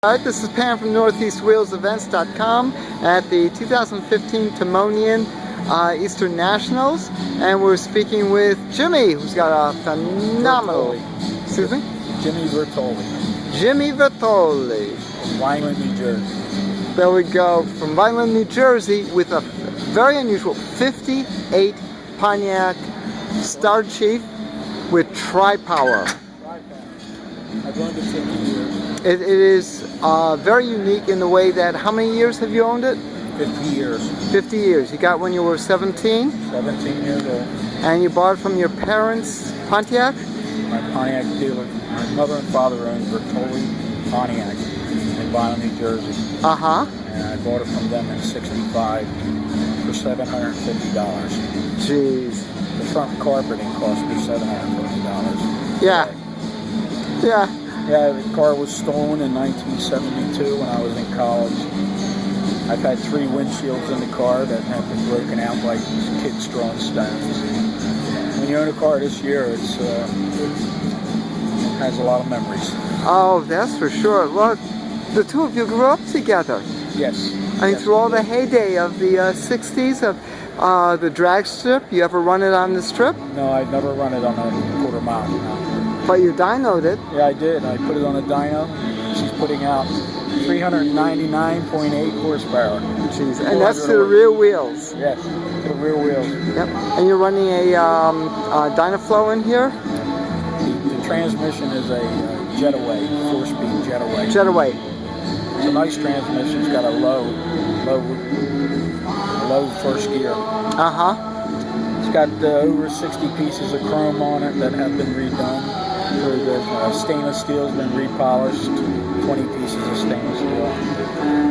Alright, this is Pam from NortheastWheelsEvents.com at the 2015 Timonian Eastern Nationals, and we're speaking with Jimmy, who's got a phenomenal... Excuse me? Jimmy Vertoli. Jimmy Vertoli. From Vineland, New Jersey. There we go, from Vineland, New Jersey, with a very unusual 58 Pontiac Star Chief with tri-power. I've owned it 50 years. It is very unique in the way that, how many years have you owned it? 50 years. 50 years. You got when you were 17? 17 years old. And you bought it from your parents' Pontiac? My Pontiac dealer. My mother and father owned Vertoli Pontiac in Vineland, New Jersey. Uh-huh. And I bought it from them in '65 for $750. Jeez. The front carpeting cost me $750. Yeah. Yeah. Yeah, the car was stolen in 1972 when I was in college. I've had 3 windshields in the car that have been broken out by kids throwing stones. When you own a car this year, it has a lot of memories. Oh, that's for sure. Well, the two of you grew up together. Yes. I mean, through all the heyday of the 60s, of the drag strip. You ever run it on the strip? No, I've never run it on a quarter mile. No. But you dynoed it. Yeah, I did. I put it on a dyno. She's putting out 399.8 horsepower. Jeez. And that's to the rear wheels. Yes, to the rear wheels. Yep. And you're running a Dynaflow in here? The transmission is a Jetaway, 4-speed Jetaway. Jetaway. It's a nice transmission. It's got a low first gear. Uh-huh. It's got over 60 pieces of chrome on it that have been redone. Stainless steel has been repolished, 20 pieces of stainless steel.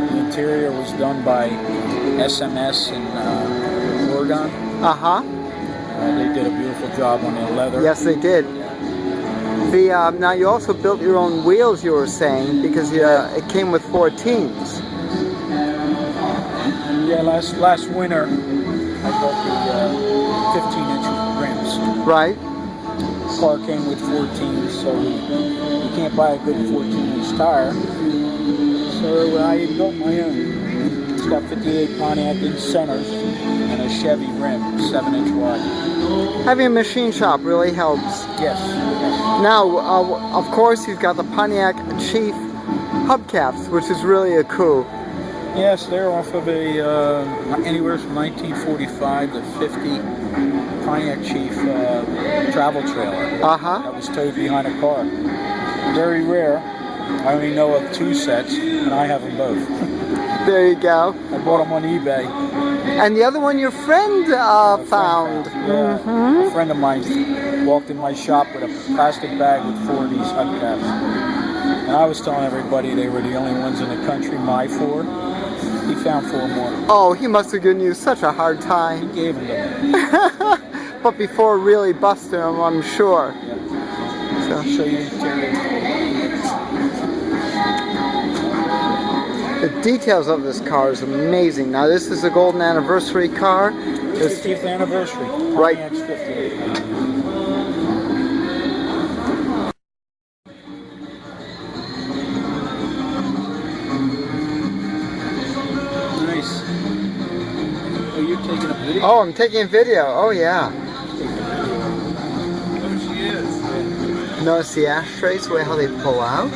The interior was done by SMS in Oregon. Uh-huh. They did a beautiful job on the leather. Yes, they did. Now you also built your own wheels, you were saying, because it came with 14s. Yeah, last winter I built the 15-inch rims. Right. The car came with 14s, so you can't buy a good 14-inch tire. So I built my own. It's got 58 Pontiac in centers and a Chevy rim, 7-inch wide. Having a machine shop really helps. Yes. Now, of course, you've got the Pontiac Chief hubcaps, which is really a coup. Yes, they're off of a anywhere from 1945 to 50 Pontiac Chief travel trailer that was towed behind a car. Very rare. I only know of 2 sets, and I have them both. There you go. I bought them on eBay. And the other one your friend found. Yeah. A friend of mine walked in my shop with a plastic bag with 4 of these hubcaps. And I was telling everybody they were the only ones in the country, my 4. He found 4 more. Oh, he must have given you such a hard time. He gave them to me. But before really busting them, I'm sure. Yeah. So I'll show you the interior. The details of this car is amazing. Now this is a golden anniversary car. 50th anniversary. Right. Pontiac's 50th. Nice. Oh, you're taking a video? Oh, I'm taking a video. Oh, yeah. Oh, she is. Notice the ashtrays, the way how they pull out.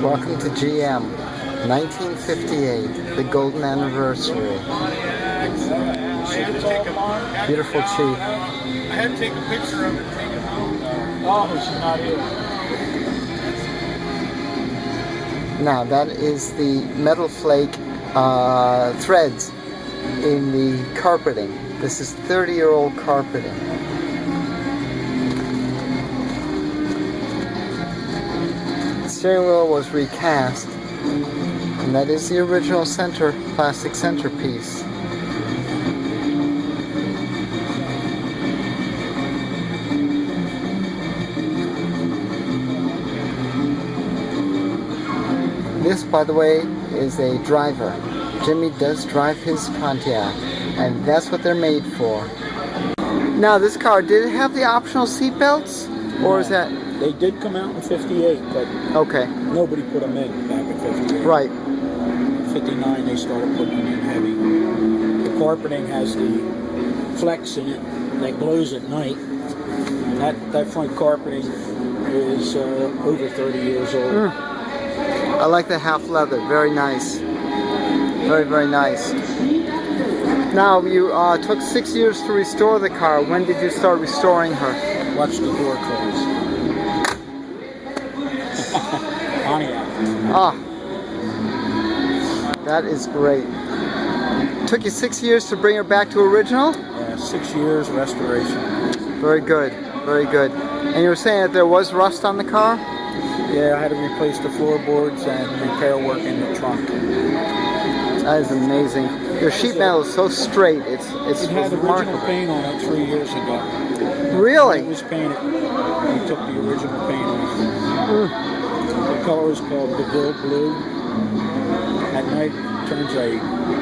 Welcome to GM, 1958, the golden anniversary. Beautiful Chief. I had to take a picture of it and take it home. Oh, she's not here. Now that is the metal flake threads in the carpeting. This is 30-year-old carpeting. The steering wheel was recast, and that is the original plastic centerpiece. This, by the way, is a driver. Jimmy does drive his Pontiac, and that's what they're made for. Now this car, did it have the optional seat belts? Or is that... They did come out in 58, but okay. Nobody put them in back in 58. Right. 59 they started putting them in heavy. The carpeting has the flex in it that glows at night. And that front carpeting is over 30 years old. I like the half leather, very nice. Very, very nice. Now, you took 6 years to restore the car. When did you start restoring her? Watch the door close. Pontiac. Ah, that is great. Took you 6 years to bring her back to original? Yeah, 6 years restoration. Very good, very good. And you were saying that there was rust on the car? Yeah, I had to replace the floorboards and repair work in the trunk. That is amazing. Your sheet metal is so straight. It's it had remarkable. original paint on it 3 years ago. Really? It was painted. We took the original paint off. The color is called DeVille Blue. At night it turns a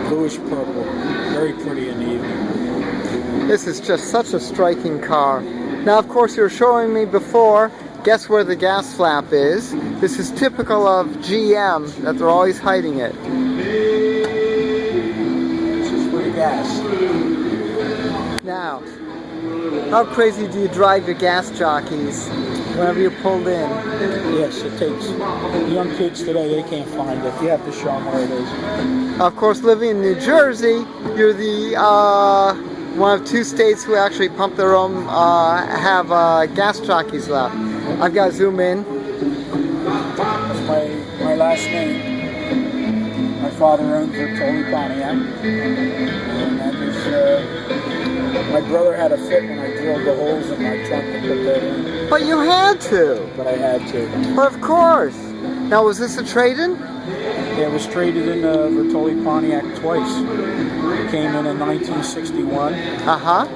bluish purple. Very pretty in the evening. This is just such a striking car. Now, of course, you were showing me before. Guess where the gas flap is? This is typical of GM, that they're always hiding it. This is for the gas. Now, how crazy do you drive your gas jockeys whenever you're pulled in? Yes, it takes. Young kids today, they can't find it. You have to show them where it is. Of course, living in New Jersey, you're the one of 2 states who actually pump their own, have gas jockeys left. I've got to zoom in. That's my last name. My father owned Bertoli Pontiac. And that was, my brother had a fit when I drilled the holes in my trunk and put that in. But you had to. But I had to. But of course. Now, was this a trade-in? Yeah, it was traded in Bertoli Pontiac twice. It came in 1961. Uh-huh.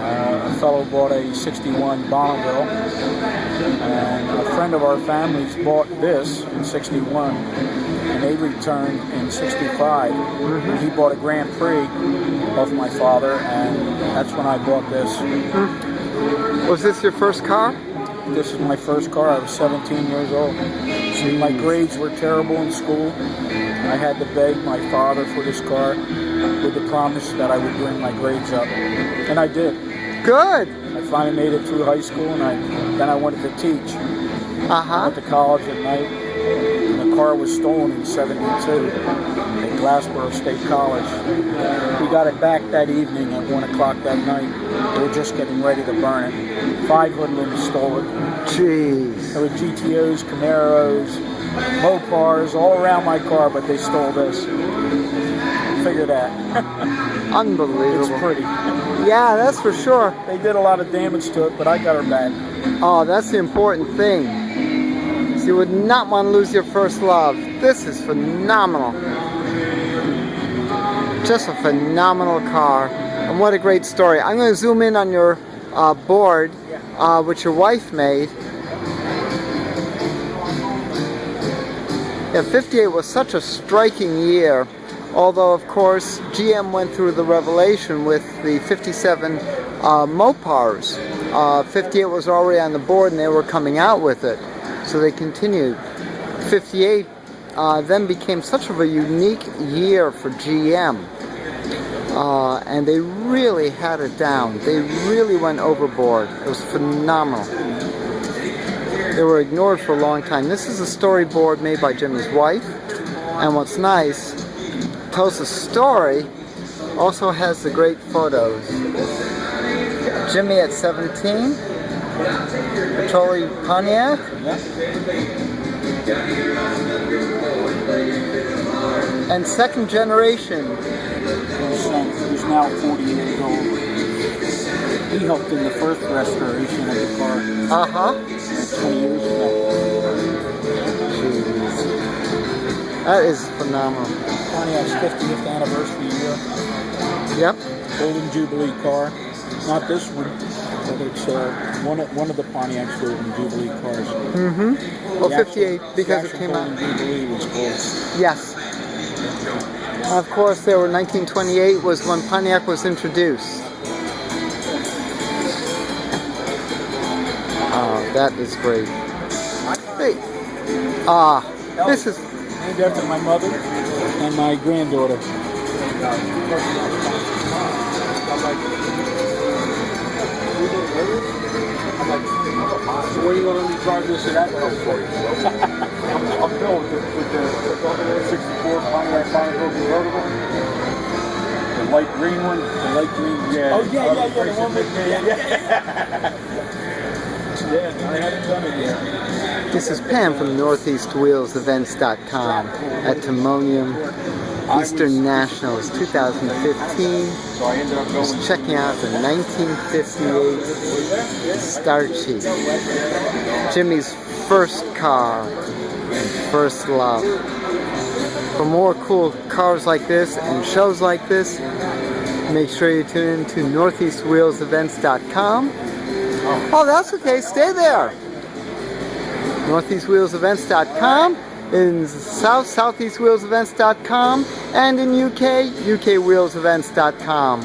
A fellow bought a 61 Bonneville, and a friend of our family's bought this in 61, and they returned in 65. And he bought a Grand Prix of my father, and that's when I bought this. Was this your first car? This is my first car. I was 17 years old. See, my grades were terrible in school. I had to beg my father for this car with the promise that I would bring my grades up, and I did. Good. I finally made it through high school, and then I wanted to teach. I went to college at night, and the car was stolen in 72 at Glassboro State College. We got it back that evening at 1 o'clock that night. They were just getting ready to burn it. 5 hoodlums stole it. Jeez. There were GTOs, Camaros, Mopars all around my car, but they stole this. Figure that. Unbelievable. It's pretty. Yeah, that's for sure. They did a lot of damage to it, but I got her back. Oh, that's the important thing. So you would not want to lose your first love. This is phenomenal. Just a phenomenal car. And what a great story. I'm going to zoom in on your board, which your wife made. Yeah, 58 was such a striking year. Although, of course, GM went through the revelation with the 57 Mopars. 58 was already on the board and they were coming out with it. So they continued. 58 then became such of a unique year for GM. And they really had it down. They really went overboard. It was phenomenal. They were ignored for a long time. This is a storyboard made by Jimmy's wife. And what's nice, tells the story, also has the great photos. Jimmy at 17, Bertoli Pontiac. And second generation. Who's now 40 years old. He helped in the first restoration of the car. 20 years ago. Jeez. That is phenomenal. Pontiac's 50th anniversary year. Yep. Golden Jubilee car. Not this one, but it's one of the Pontiac's Golden Jubilee cars. Well, 58 because it came out. Golden Jubilee was cool. Yes. Of course, there were 1928 was when Pontiac was introduced. Oh, that is great. Hey, this is named after my mother and my granddaughter. So what are you going to let me drive this to that road for you? I'm going with the 64 Pontiac Firebird convertible. The light green one, the light green, yeah. Oh yeah, the one with yeah, I haven't done it yet. This is Pam from NortheastWheelsEvents.com at Timonium Eastern Nationals 2015. Just checking out the 1958 Star Chief. Jimmy's first car and first love. For more cool cars like this and shows like this, make sure you tune in to NortheastWheelsEvents.com. Oh, that's okay. Stay there. NortheastWheelsEvents.com, in SouthEastWheelsEvents.com, and in UK, UKWheelsEvents.com.